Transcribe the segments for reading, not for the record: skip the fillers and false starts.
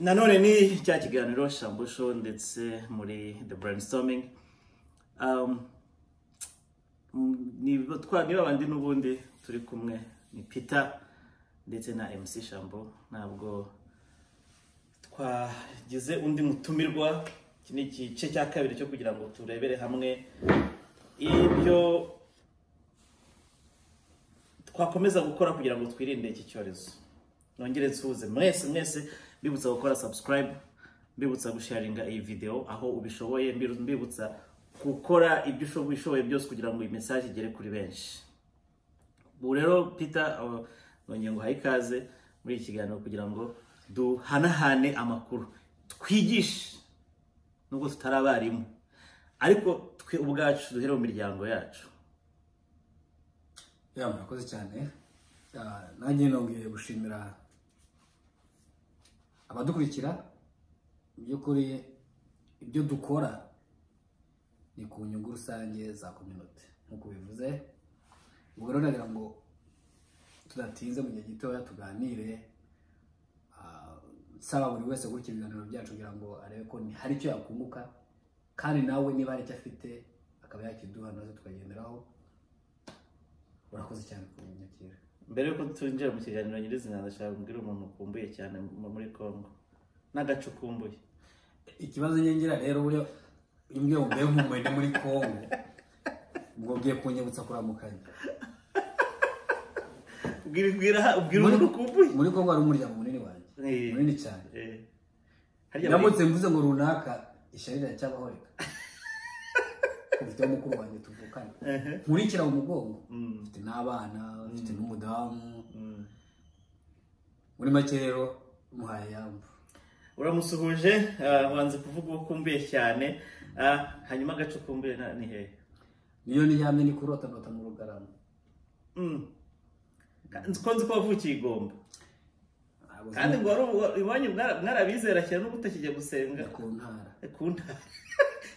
nanone ni cya kiganiro Shambo Show ndetse muri The Brainstorming. Niba bandi n'ubundi turi kumwe ni Peter ndetse na MC Shambo. Ntabwo twagize undi mutumirwa, iki ni igice cya kabiri cyo kugira ngo turebere hamwe ibyo twakomeza gukora kugira ngo twirinde iki cyorezo. Nongere nsuhuze mwese mbibutsa gukora subscribe, mbibutsa gusharinga iyi video aho ubishoboye, mbibutsa gukora ibyo ushoboye byose kugira ngo iyi message igere kuri benshi. Ubu rero Peter nongeye ngo hayikaze muri iki kiganiro kugira ngo duhanahane amakuru, twigishe nubwo tutarabarimu, ariko twe ubwacu duhere mu miryango yacu. Murakoze cyane. Nanjye nongeye gushimira abadukurikira. By'ukuri ibyo dukora ni ku nyungu rusange za community nkuko bivuze. Ubwo rero nagira ngo tudatinze mu gihe gitoya tuganire, saba buri wese kuri ibiganiro byacu kugira ngo arebe ko hari icyo yakunguka, kandi nawe niba hari icyo afite akaba yakiduha nazo tukagenderaho. Urakoze cyane kunyakira. Mbere yuko twinjira mu kiganiro nyirizina, ndashaka kumbwira umuntu ukumbuye cyane muri Kongo n'agace ukumbuye. Ikibazo nyengera rero buriya imbwe umbe nkumwende muri Kongo, ubwo bwiye kunyibutsa kuramukanya. Ubwira umuntu ukumbuye. Muri Kongo ari umuryango munini wanjye, munini cyane. Ndamutse mvuze ngo runaka isharira cy'abahoreka. Ufite mukuru wanjye tuvukana, nkurikira mu mugongo, ufite n'abana, ufite n'umudamu. Muri make rero muhaye yambu. Uramusuhuje, wanze kuvuga ukumbuye cyane. Hanyuma agace ukumbuye ni hehe? Niyo niyamye ni kurota nota mu Rugarama. Nzi ko wavukiye Igomba. Kandi ngo iwanyu mwarabizera cyane n'ubu utakijya gusenga ku ntara.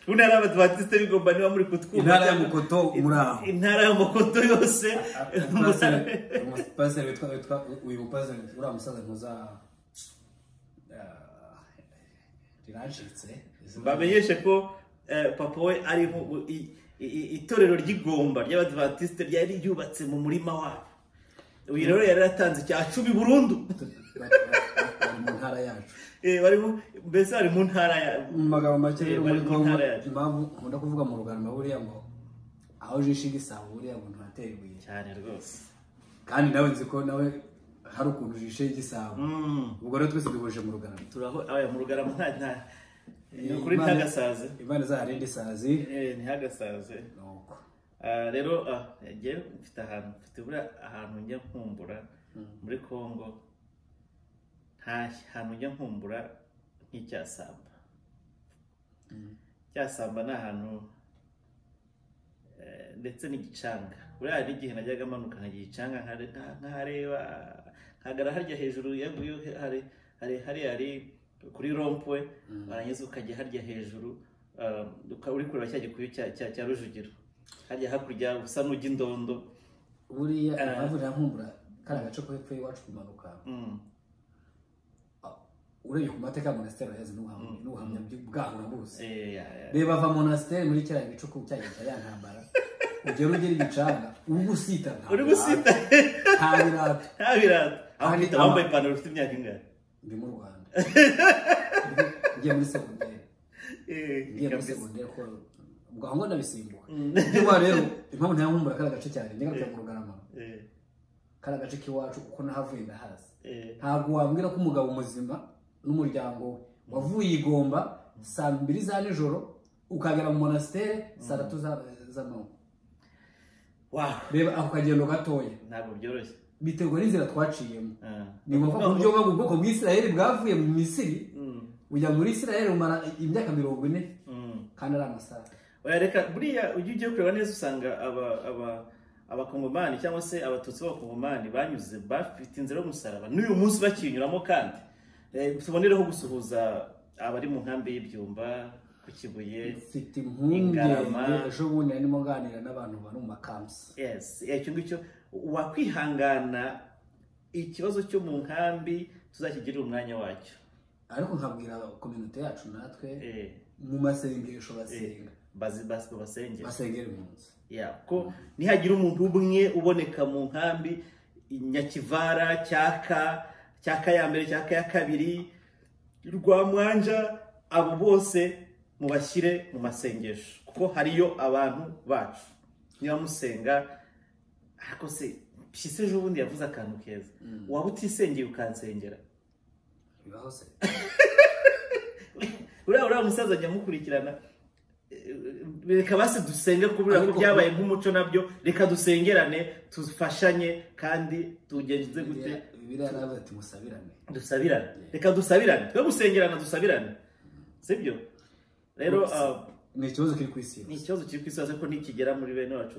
Ku ntara y'Abadiventiste b'Igomba niba muri kutwumva. Intara ya Mukoto muraho. Intara ya Mukoto yose. Pastor witwa uyu pastor ura musaza ntuza rirashitse. Bamenyeshe ko papa we ari itorero ry'Igomba ry'Abadiventiste ryari ryubatse mu murima wabo. Uyu rero yari yatanze cya 10 burundu. Mu ntara yacu. Barimo mbese ari mu ntara ya magabo make rero muri Kongo. Impamvu nkunda kuvuga mu Rugarama buriya ngo aho jishiga isabo buriya ngo ntateruye cyane rwose. Kandi nawe nzi ko nawe hari ukuntu jishe igisabo. Ubwo rero twese duhuje mu Rugarama. Turaho mu Rugarama nta kuri ntagasaze. Imana za rende sazi. Ntihagasaze. Nuko. Rero ngiye mfite ahantu njya nkumbura muri Kongo. Nta hantu njya nkumbura nk'icyasamba. Cyasamba ni ahantu ndetse n'igicanga. Buriya hari igihe najyaga amanuka nkagicanga nkareba nkagara harya hejuru hari kuri rompwe, baranyeze ukajya harya hejuru uri kureba cya gikuyu cya Rujugiro. Harya hakurya usa n'ujya Indondo. Buriya abavura nkumbura kara gace ko hepfo iwacu kumanuka. Urebye ku mateka ya monasteri yazi n'ubuhamya bwaho nabuze. Reba ava monasteri muri kiriya gicuku cyagenda ya ntambara. Ugera ugera igicanga ugusita. Uri gusita. Nta birato. Ahita wambaye ipantaro ufite imyaka ingana. Ndi mu Rwanda. Ngiye muri segonderi. Ngiye muri segonderi ko ubwo ngo ndabisimbuka. Niba rero impamvu ntankumbura kara gace cyane njya mu Rugarama. Kara gace kiwacu uko nahavuye ndahazi. Ntabwo wambwira ko umugabo muzima n'umuryango wavuye Igomba saa 2 za nijoro ukagera mu monasteri saa 3 z'amanywa. Reba ako kagendo gatoya ntabwo byoroshye, biterwa n'inzira twaciyemo. Ni ngombwa buryo bw'ubwoko bw'Isiraheli bwavuye mu Misiri ujya muri Isiraheli umara imyaka 40 kandi ari amasaha. Reka buriya ugiye kureba neza usanga abakongomani cyangwa se abatutsi b'abakongomani banyuze bafite inzira y'umusaraba n'uyu munsi bakinyuramo. Kandi tubonereho gusuhuza abari mu nkambi y'Ibyumba ku Kibuye, mfite impungenge ejo bundi ndimo nganira n'abantu bari mu makamps. Yes, icyo ngicyo wakwihangana ikibazo cyo mu nkambi tuzakigirira umwanya wacyo. ariko nkabwira community yacu natwe mu masengesho basenga basengera umunsi ko nihagira umuntu umwe uboneka mu nkambi Nyakivara cyaka ya mbere cyaka ya kabiri Rwamwanja abo bose mubashyire mu masengesho kuko hariyo abantu bacu niba musenga ariko se Pishise Jubundi yavuze akantu keza waba utisengeye ukansengera bibaho se uriya musaza ajya mukurikirana reka basi dusenge kubera ko byabaye nk'umuco nabyo reka dusengerane tufashanye kandi tugenze gute biraraza ati musabirane dusabirane reka dusabirane twe gusengerana dusabirane sibyo rero ni ikibazo kiri ku isi ni ikibazo kiri ku isi ko nikigera muri bene wacu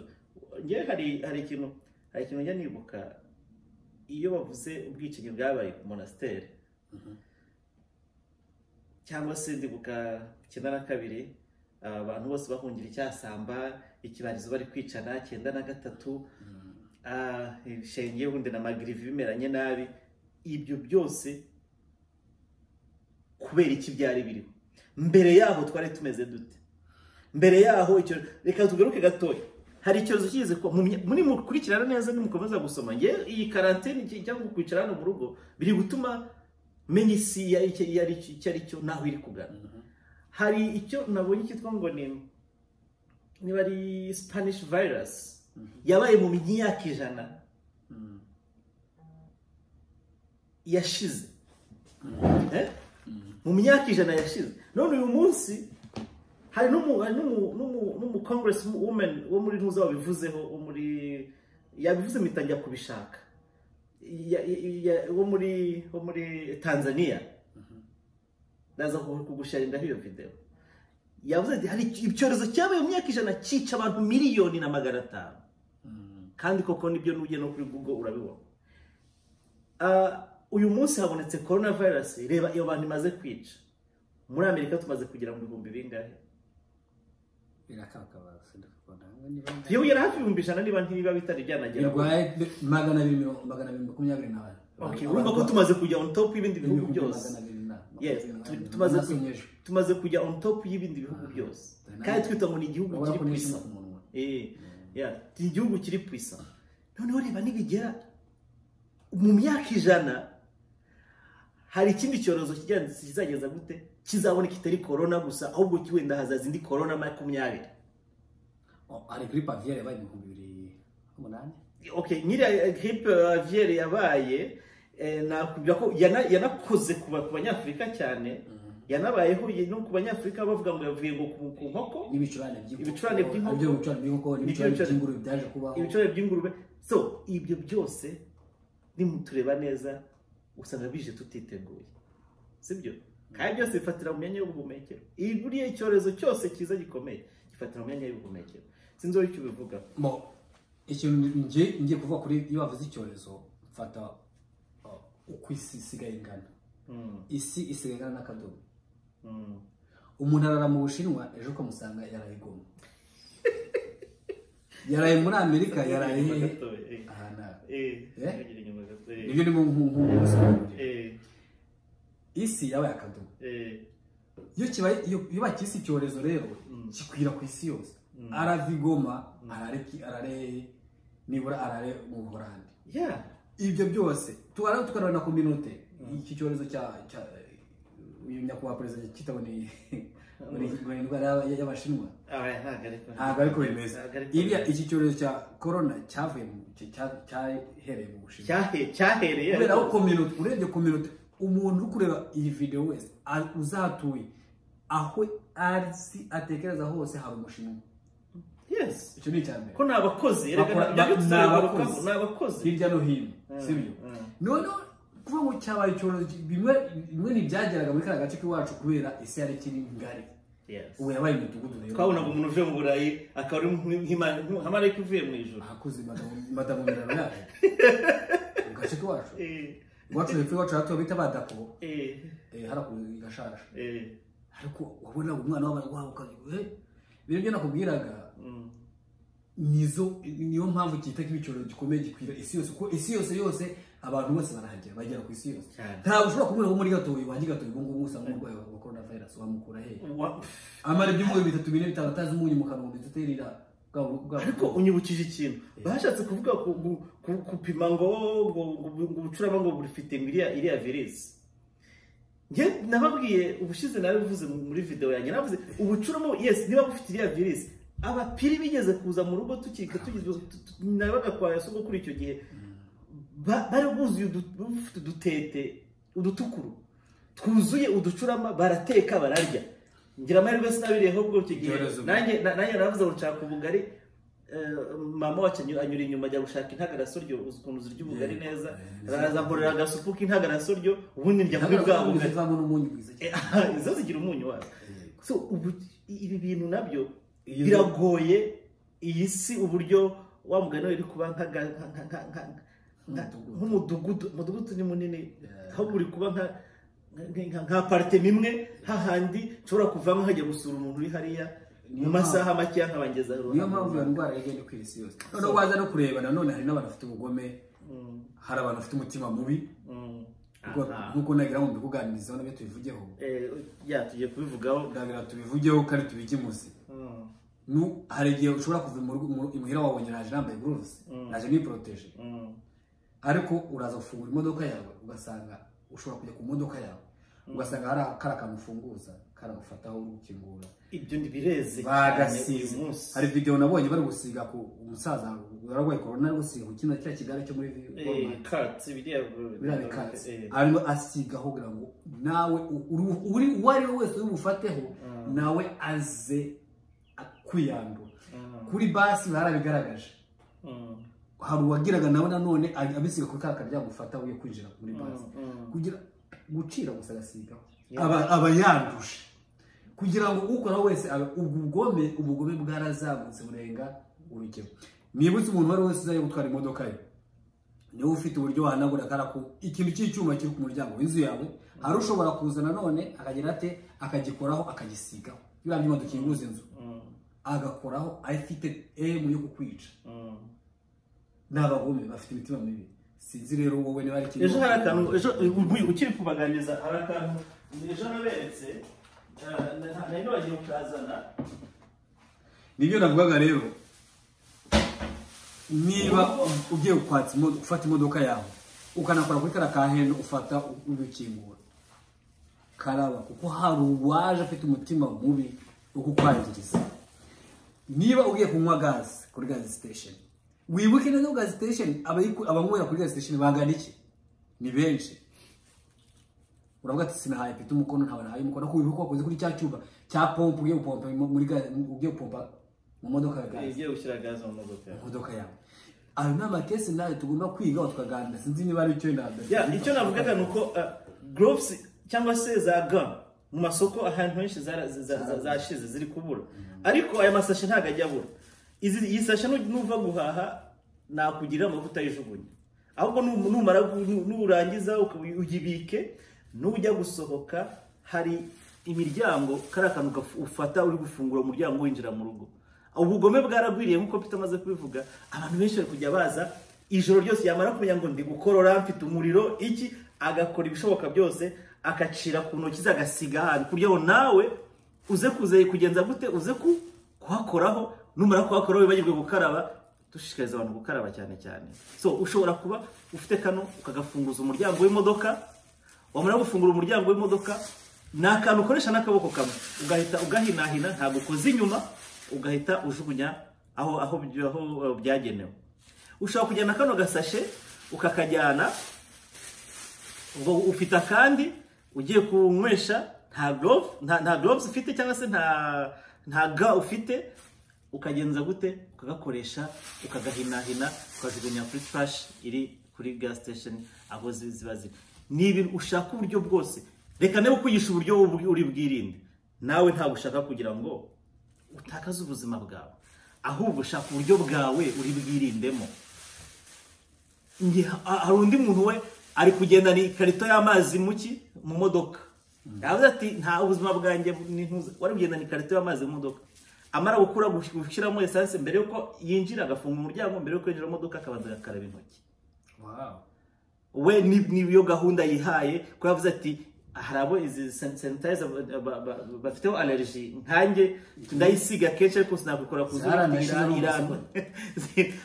ngiye hari ikintu njya nibuka iyo bavuze ubwicanyi bwabaye ku monasteri cyangwa se ndibuka 92 abantu bose bahungira icyasamba ikibarizo bari kwicana 93 shenge hunde na magrivi bimeranye nabi ibyo byose kubera iki byari biriho mbere yaho twari tumeze dute mbere yaho icyo reka tugaruke gatoya hari icyorezo kize ko muri mukurikirana neza nimukomeza gusoma nge iyi quarantine cyangwa kwicara hano mu rugo biri gutuma menya isi ari cyo naho iri kugana hari icyo nabonye cyitwa ngo ni bari Spanish virus yabaye mu myaka 100 yashize mu myaka 100 yashize none uyu munsi hari n'umu congress woman wo muri ntuza wabivuzeho wo muri yabivuze mitangira kubishaka wo muri Tanzania naza kugusharinda hiyo video yavuze ati hari icyorezo cyabaye mu myaka 100 cyica abantu miliyoni na 500 kandi koko nibyo nuje no kuri Google urabibona uyu munsi habonetse coronavirus reba iyo bantu imaze kwica muri Amerika tumaze kugira mu bihumbi bingahe birakakaba sindakubona yo yari hafi 100 niba bitari byanagera irwaye 224 okay urumva ko tumaze kujya on top y'ibindi bihugu byose yes tumaze kujya on top y'ibindi bihugu byose kandi twita ngo ni igihugu kiri puissant igihugu kiri puissant none reba nibigera mu myaka 100 hari ikindi cyorezo kizageza gute kizabona kitari corona gusa ahubwo kiwenda hazaza indi corona 20 ari grippe aviaire yabaye 2008 okay nyiri grippe aviaire yabaye nakubya ko yanakoze ku banyafrika cyane yanabayeho no ku banyafrika bavuga ngo yavuye ngo ku nkoko ibicurane by'inkoko n'ibicurane byaje kubaho ibicurane by'ingurube so ibyo byose nimutureba neza usanga bije tutiteguye sibyo kandi byose bifatira mu myanya y'ubuhumekero buriya icyorezo cyose kiza gikomeye gifatira mu myanya y'ubuhumekero sinzi icyo bivuga ikintu ngiye kuvuga kuri iyo bavuze icyorezo mfata uko isi isigaye ingana isi isigaye ingana n'akadomo umuntu arara mu Bushinwa ejo ukamusanga yarayigoma yaraye muri Amerika yaraye ibyo ni mu isi yabaye akadomo iyo bakisi icyorezo rero kikwira ku isi yose aravigoma arare nibura arare mu Buholandi ibyo byose tukarana na community iki cyorezo cya uyu nyakubahwa perezida kitaboneye muri indwara y'Abashinwa ntabwo ariko bimeze iki cyorezo cya corona cyavuye cyahereye mu Bushinwa cyahereye kubera ko community urebye community umuntu ukureba iyi video wese uzatuye aho arisi atekereza hose hari Umushinwa yes icyo ni cyane ko nabakozi nabakozi hirya no hino sibyo none kuva mu cyabaye icyorezo bimwe ntibyageraga muri kara gace k'iwacu kubera isi yari kiri ngari ubu yabaye umudugudu rero twabona ngo umuntu uvuye mu Burayi akaba ari nk'amarayika uvuye mu ijuru akoze madamu mirano yaje mu gace k'iwacu iwacu hepfo iwacu hatuye bita badako harakuye gashasha ariko wabona umwana w'abantu biro byo nakubwiraga niyo mpamvu cyita k'ibicoro gikomeye gikwira isi yose ko isi yose abantu bose barahagera bagera ku isi yose ntabwo ushobora kumubona muri Gatoyi wanjye Gatoyi ngo ngubu usanga umurwayi wa coronavirus wamukura he amara ibyumweru 3 4 5 atazi umunyu mu kanwa bituterira ariko unyibukije ikintu bashatse kuvuga kupima ngo ubucurama ngo burifite iriya virus nge nababwiye ubushize nabivuze muri video yanjye navuze ubucuramo yes niba bufite iriya virus abapiri bigeze kuza mu rugo tukika tugizwe nabaga kwa yasogo kuri icyo gihe bari buzuye udutete udutukuru twuzuye uducurama barateka bararya ngira amahirwe sinabireho ubwo icyo gihe nanjye navuze ngo nshaka ubugari mama wacu anyura inyuma ajya gushaka intagaraso ryo ukuntu zirya ubugari neza araza mborera agasupu k'intagaraso ryo ubundi njya muri bwa bugari izo zigira umunyu wazo so ibi bintu nabyo biragoye iyi si uburyo wa mugani uri kuba nk'umudugudu ni munini aho uri kuba nka parite imwe hahandi nshobora kuvamo nkajya gusura umuntu uri hariya mu masaha make nkabangeza niyo mpamvu iyo ndwara igenda ku isi yose noneho waza no kureba nanone hari n'abantu bafite ubugome hari abantu bafite umutima mubi nkuko nagira ngo mbikuganirizeho nabyo tubivugeho tugiye kubivugaho ndagira tubivugeho kandi tubigimuze hari igihe ushobora kuva imuhira wabonye naje nambaye gloves naje niproteje ariko uraza gufungura imodoka yawe ugasanga ushobora kujya ku modoka yawe ugasanga hari akantu ufunguza karagufataho uri gukingura ibyo ndibireze bagasize hari video nabonye bari gusiga ku umusaza warwaye corona ari gusiga kino cya kigare cyo muri cards biriya arimo asigaho kugira ngo nawe uri wari wese ubufateho nawe aze kwiyandura kuri basi barabigaragaje hari uwagiraga nawe nanone abisiga kuri karya gufata uye kwinjira muri basi kugira gucira gusa agasigaho abayanduje kugira ngo ukora wese ubugome bwarazamutse burenga urugero nibutse umuntu wari wese uzaye gutwara imodoka ye niwe ufite uburyo wahanagura karako ikintu cy'icyuma kiri ku muryango w'inzu yawe hari ushobora kuza nanone akagira ate akagikoraho akagisigaho biriya byuma dukinguza inzu agakoraho afite emu yo kukwica n'abagome bafite imitima mibi sinzi rero wowe niba ari ejo hari akantu ejo ukiri kubaganiriza hari akantu ejo naberetse nari bagiye kukazana nibyo navugaga rero niba ugiye gufata imodoka yawe ukanakora kuri kara kaheno ufata ubikingura karaba kuko hari uwaje afite umutima mubi wo kukwangiriza niba ugiye kunywa gas kuri gas station wibuke neza gas station abanywera kuri gas station bangana iki ni benshi uravuga ati sinahaye pita umukono ntabanahaye umukono ko wibuka wakoze kuri cya cyuba cya pompe ugiye gupompa muri gas ugiye gupompa mu modoka ya gas igiye gushyira gas mu modoka yawe ayo n'amakesi nayo tugomba kwiga tukaganira sinzi niba ari icyo ndabyo icyo navugaga nuko gloves cyangwa se za gants mu masoko ahantu henshi zashize ziri kubura ariko aya masashe ntago ajya abura iyi sashe nuva guhaha nakugira amavuta yijugunye ahubwo numara nurangiza ukibike nujya gusohoka hari imiryango karakantu ufata uri gufungura umuryango winjira mu rugo ubugome bwaragwiriye nkuko Peter amaze kubivuga abantu benshi bari kujya baza ijoro ryose yamara kumenya ngo ndi gukorora mfite umuriro iki agakora ibishoboka byose akacira ku ntoki zagasiga handi kugira ngo nawe uze kuzeye kugenza gute uze kuhakoraho numara kuhakoraho wibagirwe gukaraba dushishikariza abantu gukaraba cyane cyane so ushobora kuba ufite kano ukagafunguza umuryango w'imodoka wamara gufungura umuryango w'imodoka nakantu ukoresha n'akaboko kamwe ugahita ugahinahina ntabwo ukoze inyuma ugahita ujugunya aho byagenewe ushobora kujyana kano gasashe ukakajyana ubwo ufite akandi ugiye kunywesha nta gloves ufite cyangwa se nta ga ufite ukagenza gute ukagakoresha ukagahinahina ukajugunya kuri trash iri kuri gas station aho ziba ziri niba ushaka uburyo bwose reka nawe ukwigisha uburyo uri bwirinde nawe ntabwo ushaka kugira ngo utakaze ubuzima bwawe ahubwo ushaka uburyo bwawe uri bwirindemo hari undi muntu we ari kugendana ikarito y'amazi mu modoka yavuze ati nta ubuzima bwanjye wari kugendana ikarito y'amazi mu modoka amara gukura gushyiramo essence mbere yuko yinjira agafunga umuryango mbere yuko yinjira mu modoka akabanza agakaraba intoki we niyo gahunda yihaye ko yavuze ati harabo izi sanitizer bafiteho allergy nkanjye ndayisiga kenshi ariko sinabikora kuzira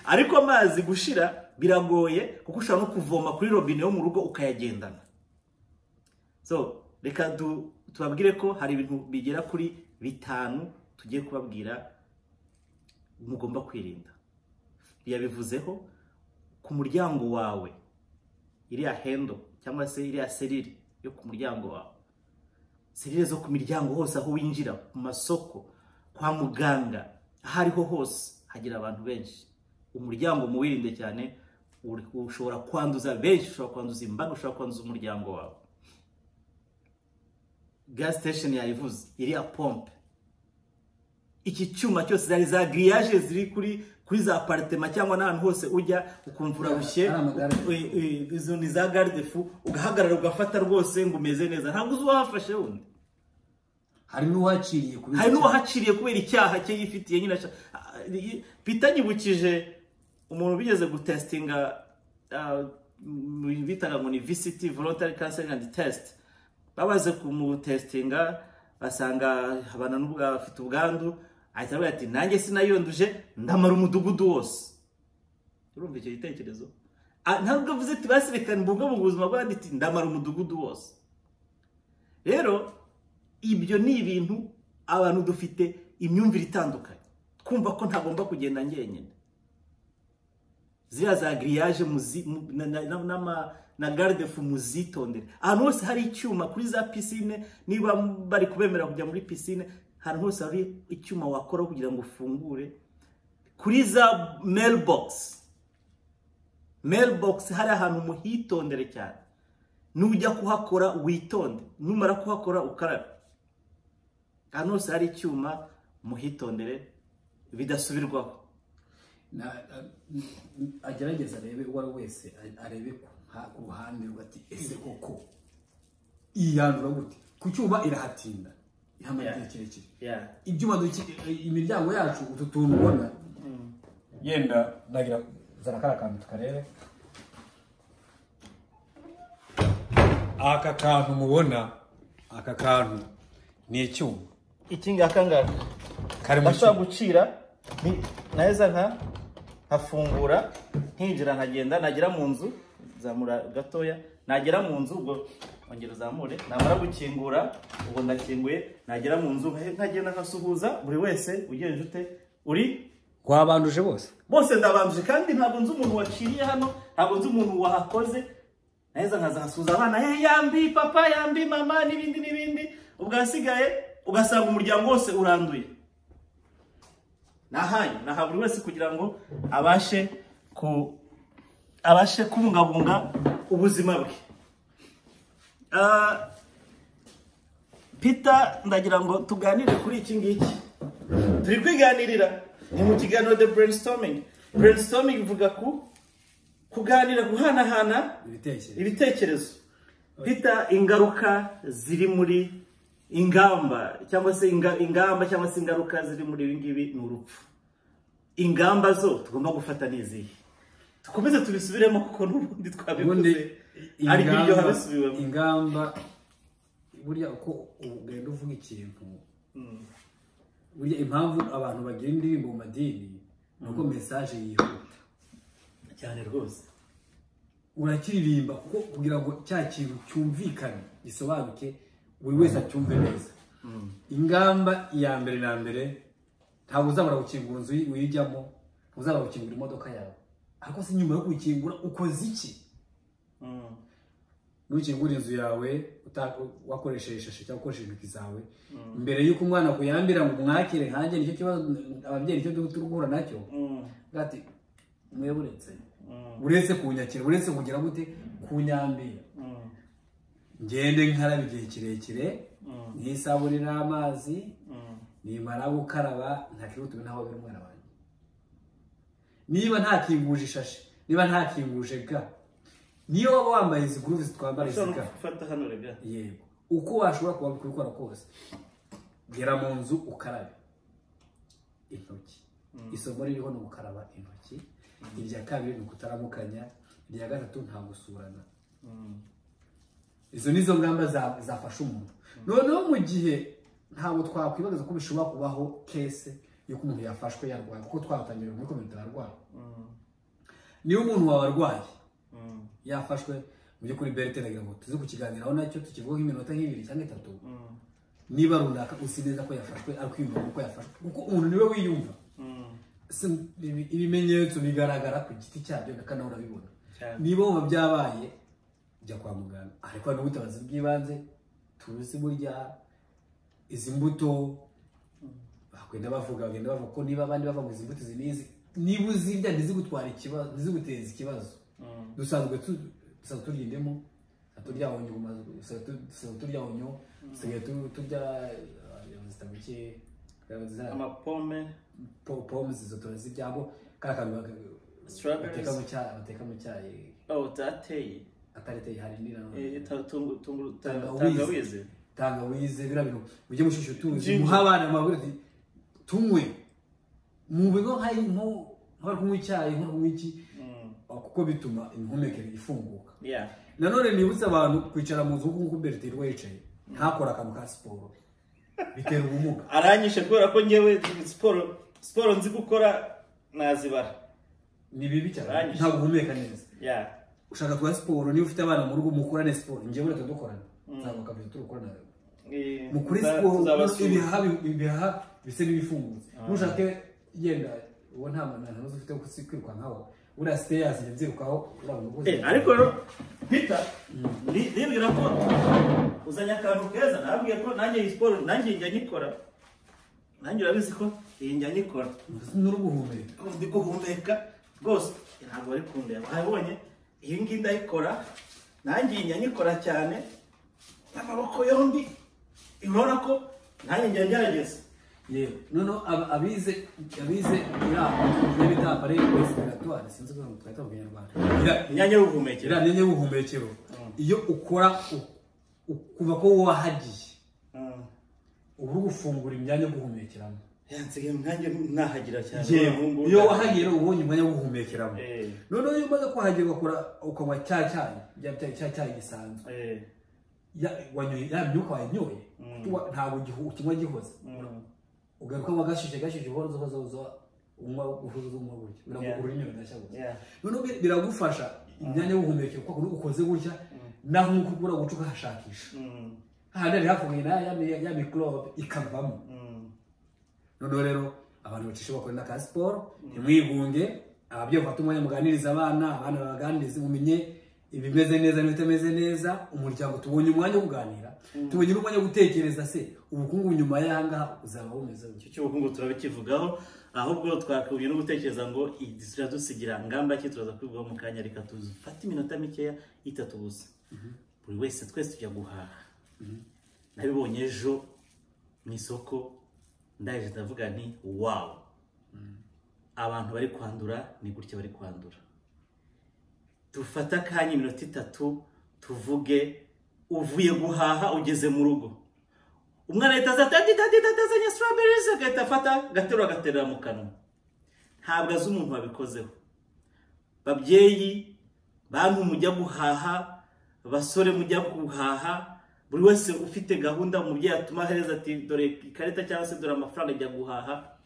ariko amazi gushira biragoye kuko ushobora no kuvoma kuri robine yo mu rugo ukayagendana. So reka tubabwire ko hari ibintu bigera kuri 5 tugiye kubabwira mugomba kwirinda. Yabivuzeho ku muryango wawe iriya hendo cyangwa se iriya serire yo ku muryango wawe, serire zo ku miryango hose aho winjira, ku masoko, kwa muganga, ahariho hose hagira abantu benshi. Umuryango muwirinde cyane, ushobora kwanduza benshi, ushobora kwanduza imbaga, ushobora kwanduza umuryango wawe. Gas station yayivuze, iriya pompe, iki cyuma cyose zari za grillage ziri kuri za appartement cyangwa n'ahantu hose ujya ukumvura rushye, izo ni za garde fou, ugahagarara ugafata rwose ngo umeze neza, ntabwo uzi wafashe wundi. Hari n'uwahaciriye kubera icyaha cye yifitiye nyine. Bitanyibukije umuntu bigeze gutestinga bitaga ngo ni VCT, voluntary counseling and test. Babaze kumutestinga basanga abana n'ubwa bafite ubwandu, ahita avuga ati nanjye sinayonduje ndamara umudugudu wose. Urumva icyo gitekerezo? Ntabwo avuze ati basirekana mbunga mu buzima bwandi ati ndamara umudugudu wose. Rero ibyo ni ibintu abantu dufite imyumvire itandukanye, twumva ko ntagomba kugenda ngenyene. Ziriya za grillage na garde fou muzitondere. Ahantu hose hari icyuma, kuri za piscine niba bari kubemera kujya muri piscine, ahantu hose hari icyuma wakora kugira ngo ufungure. Kuri za mailbox hari ahantu muhitondere cyane. Nujya kuhakora witonde, numara kuhakora ukarabe. Ahantu hose hari icyuma muhitondere bidasubirwaho. Agerageza arebe uwo wese arebe ku ruhande rwati ese koko iyandura gute ku cyuma irahatinda ihamara kirekire. Ibyuma imiryango yacu ututuntu ubona yenda nagira zarakara kantu tukarebe aka kantu mubona, aka kantu ni icyuma iki ngakangaka bashobora gucira naheza nkafungura nkinjira nkagenda nagera mu nzu zamura gatoya, nagera mu nzu ubwo ongera zamure, namara gukingura ubwo ndakinguye, nagera mu nzu nkagenda nkasuhuza buri wese ugenje ute uri kwabanduje bose ndabanduje kandi ntabwo nzi umuntu waciriye hano, ntabwo nzi umuntu wahakoze. Naheza nkazasuhuza abana, yambi papa, yambi mama n'ibindi ubwo hasigaye ugasanga umuryango wose uranduye. Naha buri wese kugira ngo abashe kubungabunga ubuzima bwe. Peter, ndagira ngo tuganire kuri iki ngiki. Turi kwiganirira ni mu kiganiro the brainstorming. Brainstorming ivuga kuganira, guhanahana ibitekerezo. Peter, ingaruka ziri muri ingamba cyangwa se ingaruka ziri muri ibi ngibi ni urupfu. Ingamba zo tugomba gufata n'izihe? Tukomeze tubisubiremo kuko n'ubundi twabivuze ari byo habisubiwemo. Ingamba burya uko ugenda uvuga ikintu, burya impamvu abantu bagira indirimbo mu madini nuko message yihuta cyane rwose. Urakiririmba kuko kugira ngo cya kintu cyumvikane gisobanuke buri wese acyumve neza. Ingamba ya mbere na mbere, ntabwo uzabara gukingura inzu uyijyamo, uzabara gukingura imodoka yawe, ariko se nyuma yo gukingura ukoze iki? Nukingura inzu yawe wakoresheje ishashi cyangwa ukoresheje intoki zawe, mbere yuko umwana kuyambira ngo mwakire nkanjye, nicyo kibazo ababyeyi cyo turugura nacyo. Gati uretse kunyakira, uretse kugira gute kunyambira, ngende nkarabe igihe kirekire n'isabune n'amazi, nimara gukaraba ntakirutume naho biri umwana wanjye. Niba ntakinguje ishashi, niba ntakinguje ga, niyo waba wambaye izi gloves twambara izi ga, fata hano rega, yego uko washobora kubikora kose, gera mu nzu ukarabe intoki. Isomo ririho no gukaraba intoki. Irya kabiri ni ukutaramukanya, irya gatatu nta gusurana. izo nizo ngamba zafasha umuntu noneho mu gihe ntabwo twakwibaza ko bishobora kubaho case yuko umuntu yafashwe yarwaye kuko twatangiriye muri komite arwaye niyo umuntu wawe arwaye yafashwe mu by'ukuri Berete nagira ngo tuze kukiganiraho nacyo tukivuga nk'iminota nk'ibiri cyangwa itatu niba runaka uzi neza ko yafashwe ariko yumva ko yafashwe kuko umuntu niwe wiyumva ibimenyetso bigaragara ku giti cyabyo kandi urabibona niba wumva byabaye jya kwa muganga ariko hari n'ubutabazi bw'ibanze tuzi burya izi mbuto bagenda bavuga ko niba abandi bava mu izi mbuto zinizi niba uzirya ntizigutwara ikibazo ntiziguteza ikibazo dusanzwe turya indimu turya onyo turya amapome pome zizo turaziryaho karakantu bateka mu cyayi utateye atariteye hari tangawize bira bintu mujye mushisho tuzi muha abana amabwire ati tunywe mu bigo nko kunywa icyayi nko kunywa iki kuko bituma impumekere ifunguka nanone nibutse abantu kwicara mu nzu nk'uko Berete yicaye ntakora akantu ka siporo bitera ubumuga aranyishe kubera ko ngewe siporo nzi gukora nazibara ni bibi cyane ntabwo uhumeka neza ushaka kuba siporo niba ufite abana mu rugo mukorane siporo njye buretse dukorana nzamuka byo turukorana mukuri siporo ibihaha bise n'ibifungutse nushake yenda uwo nta manana ufite kwiruka nkaho uriya stairs nzirukaho ariko Peter nibwira ko uzanya akantu keza nabwiye ko nanjye iyi siporo nanjye njya nyikora nanjye urabizi ko iyi njya nyikora n'uruguhumeka ndi guhumeka rwose ntabwo ari kundeba abonye iyi ngiyi ndayikora nanjye njya nyikora cyane n'amaboko yombi urabona ko nanjye njya ngerageza yewe noneho abize n'ibita appareil respiratoire sinzi ko twita mu Kinyarwanda imyanya y'ubuhumekero iyo ukora kuva ko wahagiye ubu gufungura imyanya yo guhumekeramo yansigaye umwanya nahagira cyane iyo wahagiye ubonye umwanya wo guhumekeramo noneho iyo umaze kuhagira ukanywa cyayi gisanzwe wanyoye ya myuka wanyoye ntabwo ukinywa gihoze ugaruka wagashyushye hozo umwa uhuza umwa gutya biragukura inyuma ndashya gutya noneho biragufasha imyanya y'ubuhumekero kuko ukoze gutya naho nkuko ukura guca ukahashakisha hano ari hafungiye ya microbe ikavamo noneho rero abantu bacisha bakora na ka siporo ntimwigunge ababyeyi bafata umwanya muganiriza abana baganiriza mumenye ibimeze neza n'ibitameze neza umuryango tubonye umwanya wo kuganira tubonye n'umwanya wo gutekereza se ubukungu nyuma y'ahangaha uzaba bumeze icyo cy'ubukungu turabikivugaho ahubwo twakubye no gutekereza ngo idisira dusigira ngamba ki turaza kwivugaho mu kanya reka tuzifate iminota mikeya itatu gusa buri wese twese tujya guhaha nabibonye ejo mu isoko ndaje ndavuga nti wow abantu bari kwandura ni gutya bari kwandura tufata kanya iminota itatu tuvuge uvuye guhaha ugeze mu rugo umwana atazanye strawberries agahita afata gaterura mu kanwa ntabwo azi umuntu wabikozeho babyeyi bantu mujya guhaha basore mujya guhaha buri wese ufite gahunda umubyeyi atuma ahereza ati dore ikarita cyangwa se dore amafaranga ajya guhaha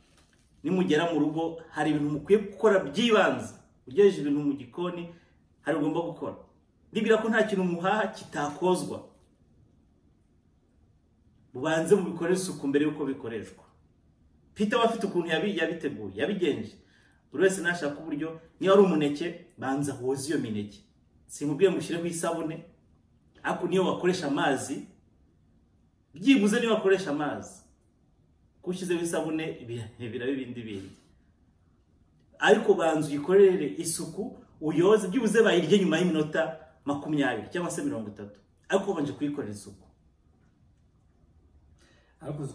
nimugera mu rugo hari ibintu mukwiye gukora byibanze ugejeje ibintu mu gikoni hari ugomba gukora ndibwira ko nta kintu muhaha kitakozwa mubanze mubikorera isuku mbere yuko bikoreshwa Peter wafite ukuntu yabiteguye yabigenje buri wese nashaka uburyo niyo ari umuneke banza woza iyo mineke sinkubwiye mushireho isabune ariko niyo wakoresha amazi byibuze niyo wakoresha amazi kushizeho isabune biraba ibindi bindi ariko banza uyikorere isuku uyoze byibuze bayirye nyuma y'iminota 20 cyangwa se 30 ariko banje kuyikorera isuku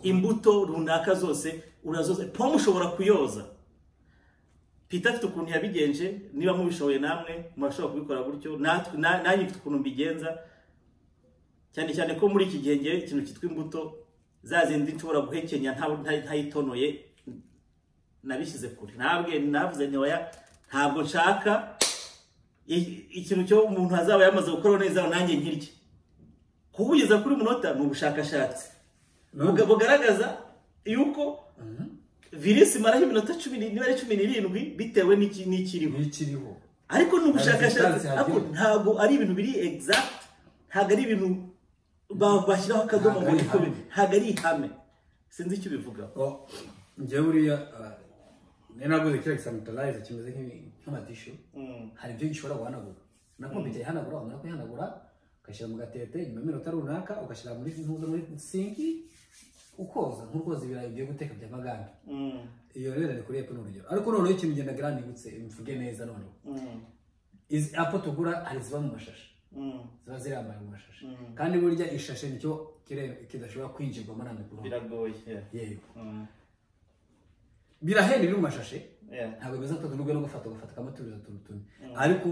imbuto runaka zose urazoza pome ushobora kuyoza Peter afite ukuntu yabigenje niba mubishoboye namwe murashobora kubikora gutyo nanjye mfite ukuntu mbigenza cyane ko muri iki gihe ngewe ikintu cyitwa imbuto zazindi nshobora guhekenya ntayitonoye nabishyize kure navuze ntoya ntabwo nshaka ikintu cyo umuntu azaba yamaze gukora neza nanjye nkirye kugeza kuri munota ni ubushakashatsi bugaragaza yuko virusi maraho iminota 10 niba ari 17 bitewe n'ikiriho ariko ni ubushakashatsi ntabwo ari ibintu biri exact ntabwo ari ibintu bashyiraho akadomo ngo niko ntabwo ari ihame sinzi icyo bivuga njyewe buriya ninaguze kira sanitizer kimeze nk'amatishu hari ibyo gishobora guhanagura nako mbije hanagura amara ko hanagura ukashyira mu gatete nyuma y'iminota runaka ugashyira muri sinki ukoza nk'ukoza ibirayi byo guteka bya maganda iyo rero ni kuri epo n'urugero ariko noneho ikintu ngenda grandibutse mvuge neza noneho izi apo tugura hari ziba mu mashashi ziba zirambaye mu mashashi kandi burya ishashe nicyo kidashobora kwinjirwamo na mikoro biragoye yego birahenda biri mu mashashe ntabwo biza ko tunubwe no gufata kamaturiza tunutuni ariko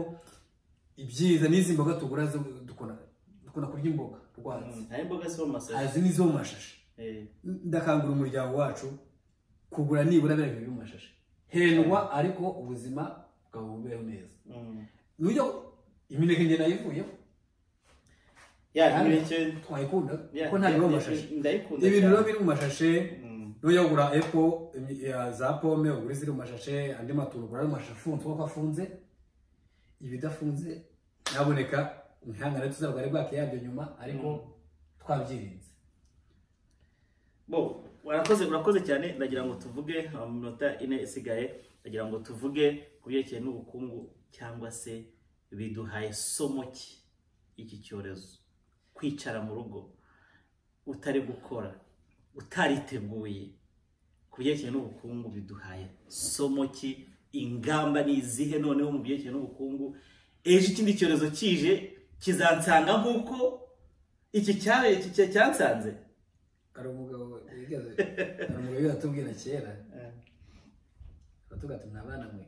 ibyiza n'izi mboga tugura dukona kurya imboga rwatsi ari imboga zo mu mashashi azi nizo mu mashashi ndakangura umuryango wacu kugura nibura biri mu mashashi hendwa ariko ubuzima bwawe bubeho neza n'ujya imineke ngena yivuyeho imineke twayikunda ko nta biri mu mashashi ibintu rero biri mu mashashe n'ujya kugura epo za pome ugura ziri mu mashashe andi matunda ugura mu mashashe afunze uko afunze ibidafunze naboneka nkangana tuzabware bwake yabyo nyuma ariko twabyirinze urakoze cyane ndagira ngo tuvuge mu minota 4 isigaye ndagira ngo tuvuge kubyekeye n'ubukungu cyangwa se biduhaye somo ki iki cyorezo kwicara mu rugo utari gukora utariteguye kubyekeye n'ubukungu biduhaye somo ki ingamba nizihe noneho mu byekeye n'ubukungu ejo ikindi cyorezo kije kizansanga nkuko iki cyansanze umugabo yatubwira kera batugata nabana mwe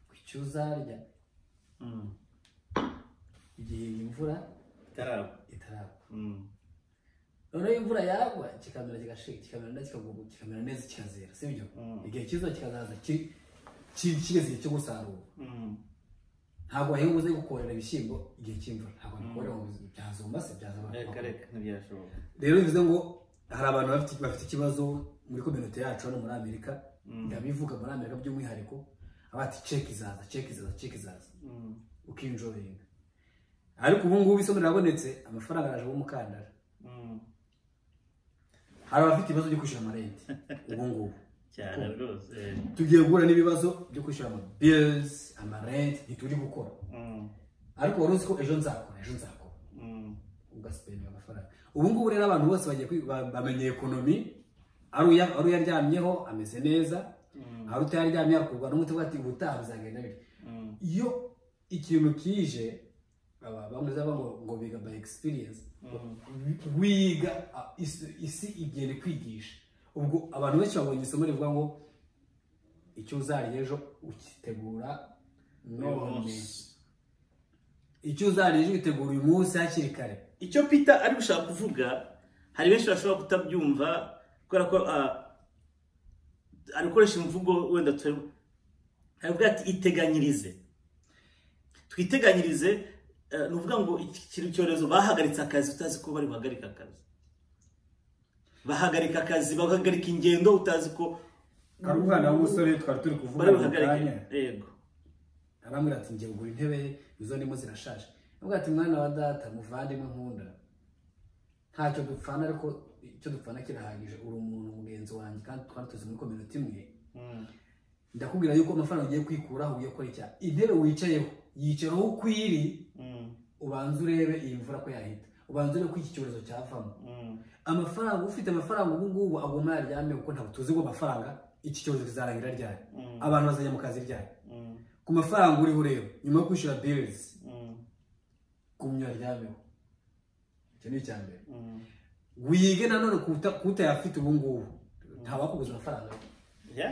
kucyuzarya igihe imvura itaragwa noneho imvura yagwa kikamera kigashika kikamera neza kikazera sibyo igihe kizo kikazaza kigeze cyo gusarura ntabwo wahinguze gukorera ibishyimbo igihe cy'imvura ntabwo bikorera mu byazumba se byazaba rero bivuze ngo hari abantu bafite ikibazo muri community yacu hano muri Amerika ndabivuga muri Amerika by'umwihariko abati check izaza ukinjoyinga ariko ubu ngubu isomero rabonetse amafaranga araje mu mukandara hari abafite ibibazo byo kwishyura amarenti ubu ngubu cyane rwose tugiye guhura n'ibibazo byo kwishyura ama bills amarenti ntituri gukora ariko wari uzi ko ejo nzakora ugasipenda amafaranga ubu ngubu rero abantu bose bagiye bamenye ekonomi ari uyaryamyeho ameze neza ari utayaryamye akurwa n'umuti bwati ubutaha bizagenda biri iyo ikintu kije bamwe zaba ngo biga by experience wiga isi igende kwigisha ubwo abantu benshi babonye isomo rivuga ngo icyo uzariye ejo ukitegura none icyo uzariye ejo utegura uyu munsi hakiri kare icyo Peter ari gushaka kuvuga hari benshi bashobora kutabyumva kubera ko ari gukoresha imvugo wenda aravuga ati iteganyirize twiteganyirize nuvuga ngo iki cyorezo bahagaritse akazi utazi ko bari guhagarika akazi bahagarika akazi bagahagarika ingendo utazi ko ari umwana w'umusore twari turi kuvuga yego aramubwira ati ngiye kugura intebe izo ndimo zirashaje avuga ati mwana wa data muvandimwe nkunda ntacyo dupfana ariko icyo dupfana kirahagije uri umuntu mugenzi wanjye kandi twari tuzi muri community imwe ndakubwira yuko amafaranga ugiye kwikuraho ugiye gukora icyaha intebe wicayeho yicaraho ukwiri ubanza urebe iyi mvura ko yahita ubanza urebe ko iki cyorezo cyavamo amafaranga ufite amafaranga ubu ngubu aguma yaryame kuko ntabwo tuzi ngo amafaranga iki cyorezo kizarangira ryari abantu bazajya mu kazi ryari ku mafaranga uriho rero nyuma yo kwishyura bills kumya yaryameho icyo ni icya mbere wige nanone kutayafite ubu ngubu ntawakuguza amafaranga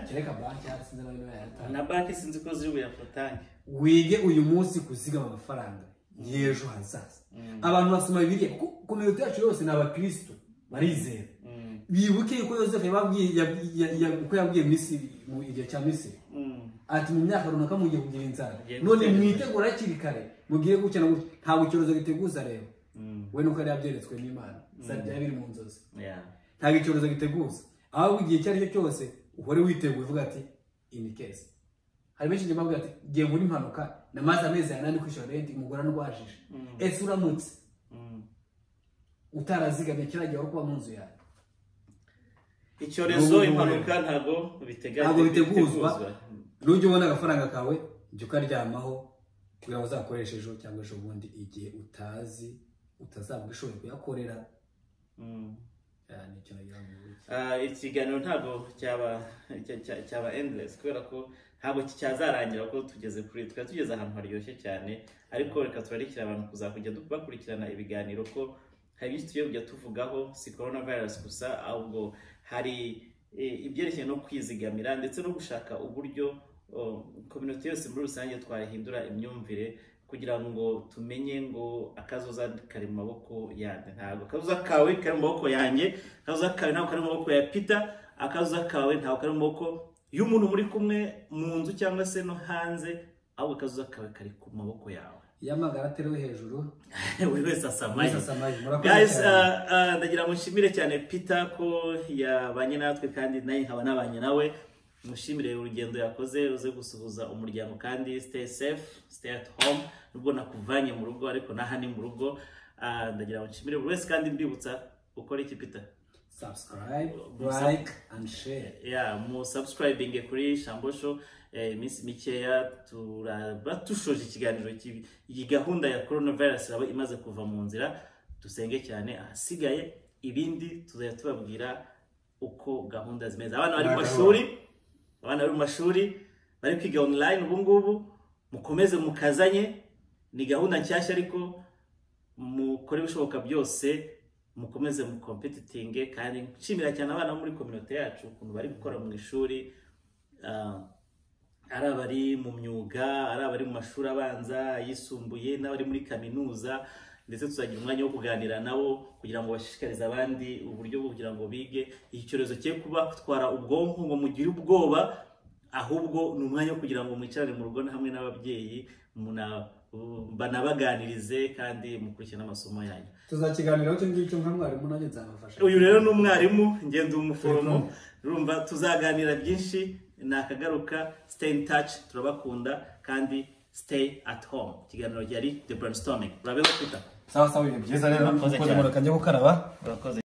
kereka banki sinzi na banki sinzi ko ziri buyafatanye wige uyu munsi kuzigama amafaranga y'ejo hazaza abantu basoma bibiliya kuko community yacu yose ni abakristo barizera bibuke yuko Yosefu yababwiye uko yabwiye Misiri mu gihe cya Misiri ati mu myaka runaka mugiye kugira inzara none mwitegura hakiri kare mugiye gukena ntabwo icyorezo giteguza rero we nuko ari yabyeretswe n'Imana byari biri mu nzozi ntabwo icyorezo giteguza aho igihe cyari cyo cyose uhore witeguye uvuga ati in case hari benshi bavuga ati giye muri impanuka namaze amezi yanani kwishura rent umugora ndwajije ese uramutse utarazigamye kiragiye wari kuba mu nzu yawe icyorezo impanuka ntabwo biteguzwa nujye ubona agafaranga kawe jya ukaryamaho kugira ngo uzakoreshe ejo cyangwa ejo bundi igihe utazi utazabwa ishoboye kuyakorera ikiganiro ntabwo cyaba endless kubera ko ntabwo cyazarangira ko tugeze kuri tugeze ahantu haryoshye cyane ariko reka turarikira abantu kuzakujya bakurikirana ibiganiro ko hari byinshi tugiye kujya tuvugaho si coronavirus gusa ahubwo hari ibyerekeye no kwizigamira ndetse no gushaka uburyo community yose muri rusange twahindura imyumvire kugira ngo tumenye ngo akazoza kari mu maboko yande ntabwo akazoza kawe kari mu maboko yanjye akazoza kawe ntabwo kari mu maboko ya Peter akazoza kawe ntabwo kari mu maboko y'umuntu muri kumwe mu nzu cyangwa se no hanze ahubwo akazoza kawe kari ku maboko yawe yamagara aterewe hejuru we wese asamaye guys ndagira ngo nshimire cyane Peter ko yabanye natwe kandi naye nkaba nabanye nawe mushimire urugendo yakoze uze gusuhuza umuryango kandi stay safe stay at home nubwo nakuvanye mu rugo ariko nahani mu rugo ndagira ngo nshimire buri wese kandi mbibutsa ukora iki Peter subscribe like and share mu subscribing kuri Shambo Show iminsi mikeya turaba tushoje ikiganiro iyi gahunda ya coronavirus yaba imaze kuva mu nzira dusenge cyane ahasigaye ibindi tuzaya tubabwira uko gahunda zimeze abana bari mu mashuri bari kwiga online ubu ngubu mukomeze mukazanye ni gahunda nshyashya ariko mukore bishoboka byose mukomeze mu competitinge kandi nshimira cyane abana muri community yacu ukuntu bari gukora mu ishuri ari abari mu myuga ari abari mu mashuri abanza yisumbuye n'abari muri kaminuza ndetse tuzagira umwanya wo kuganira nabo kugira ngo bashishikarize abandi uburyo bwo kugira ngo bige icyorezo cye kubatwara ubwonko ngo mugire ubwoba ahubwo ni umwanya wo kugira ngo mwicarane mu rugo hamwe n'ababyeyi banabaganirize kandi mukurikirane amasomo yanyu tuzakiganiraho cyo ngicyo nka mwarimu nanjye nzabafasha uyu rero ni umwarimu ngende umuforomo urumva tuzaganira byinshi nakagaruka stay in touch turabakunda kandi stay at home ikiganiro cyari The Brainstorming urabeho Peter sawa ibintu byiza rero mukoze mu rakajya gukaraba urakoze